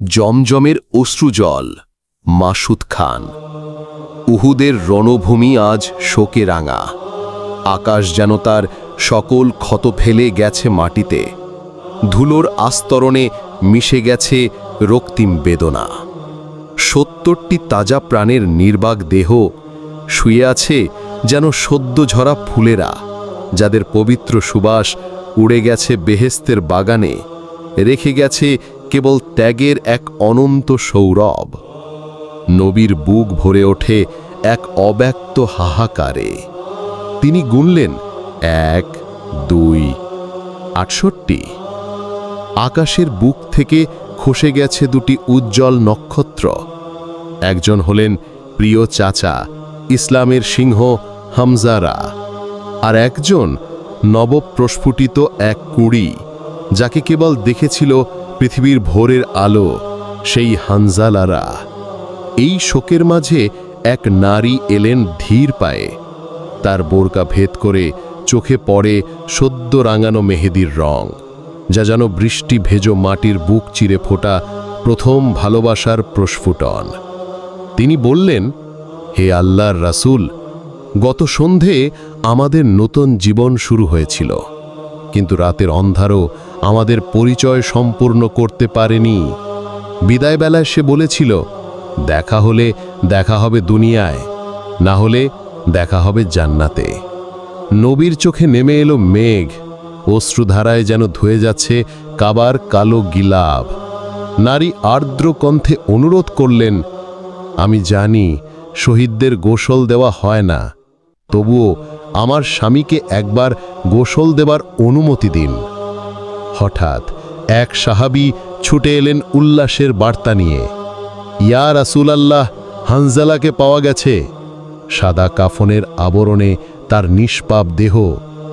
জমজমের অশ্রুজল মাসুদ খান। উহুদের রণভূমি আজ শোকে রাঙা। আকাশ যেন তার সকল ক্ষত ফেলে গেছে মাটিতে। ধুলোর আস্তরণে মিশে গেছে রক্তিম বেদনা। ৭০টি তাজা প্রাণের নির্বাক দেহ শুয়ে আছে যেন সদ্য ঝরা ফুলেরা, যাদের পবিত্র সুবাস উড়ে গেছে বেহেস্তের বাগানে, রেখে গেছে কেবল ত্যাগের এক অনন্ত সৌরভ। নবীর বুক ভরে ওঠে এক অব্যক্ত হাহাকারে। তিনি গুনলেন ১, ২, ৬৮। আকাশের বুক থেকে খসে গেছে দুটি উজ্জ্বল নক্ষত্র। একজন হলেন প্রিয় চাচা, ইসলামের সিংহ হামজারা, আর একজন নবপ্রস্ফুটিত এক কুঁড়ি, যাকে কেবল দেখেছিল পৃথিবীর ভোরের আলো, সেই হানজালারা। এই শোকের মাঝে এক নারী এলেন ধীর পায়ে। তার বোরকা ভেদ করে চোখে পড়ে সদ্য রাঙানো মেহেদির রং, যা যেন বৃষ্টি ভেজো মাটির বুক চিরে ফোটা প্রথম ভালোবাসার প্রস্ফুটন। তিনি বললেন, হে আল্লাহর রাসূল, গত সন্ধে আমাদের নতুন জীবন শুরু হয়েছিল, কিন্তু রাতের অন্ধারও আমাদের পরিচয় সম্পূর্ণ করতে পারেনি। বিদায়বেলায় সে বলেছিল, দেখা হলে দেখা হবে দুনিয়ায়, না হলে দেখা হবে জান্নাতে। নবীর চোখে নেমে এলো মেঘ, অশ্রুধারায় যেন ধুয়ে যাচ্ছে কাবার কালো গিলাফ। নারী আর্দ্র কণ্ঠে অনুরোধ করলেন, আমি জানি শহীদদের গোসল দেওয়া হয় না, তবুও আমার স্বামীকে একবার গোসল দেবার অনুমতি দিন। হঠাৎ এক সাহাবী ছুটে এলেন উল্লাসের বার্তা নিয়ে, ইয়া রাসূলাল্লাহ, হানজালাকে পাওয়া গেছে। সাদা কাফনের আবরণে তার নিষ্পাপ দেহ,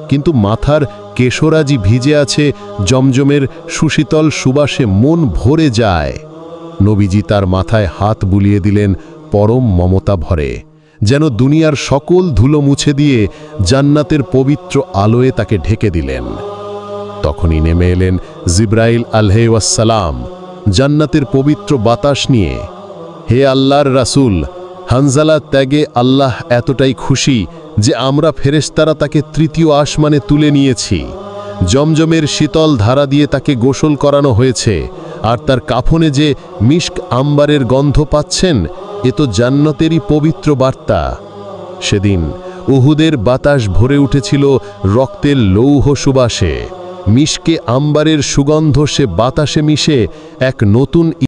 কিন্তু মাথার কেশরাজি ভিজে আছে জমজমের সুশীতল সুবাসে মন ভরে যায়। নবীজি তার মাথায় হাত বুলিয়ে দিলেন পরম মমতা ভরে, যেন দুনিয়ার সকল ধুলো মুছে দিয়ে জান্নাতের পবিত্র আলোয় তাকে ঢেকে দিলেন। তখনই নেমে এলেন জিব্রাইল আলাইহিসসালাম জান্নাতের পবিত্র বাতাস নিয়ে। হে আল্লাহর রাসূল, হানজালা ত্যাগে আল্লাহ এতটাই খুশি যে আমরা ফেরেশতারা তাকে তৃতীয় আসমানে তুলে নিয়েছি। জমজমের শীতল ধারা দিয়ে তাকে গোসল করানো হয়েছে, আর তার কাফনে যে মিস্ক আম্বারের গন্ধ পাচ্ছেন, এ তো জান্নাতেরই পবিত্র বার্তা। সেদিন উহুদের বাতাস ভরে উঠেছিল রক্তের লৌহ সুবাসে। মিস্কে আম্বারের সুগন্ধ সে বাতাসে মিশে এক নতুন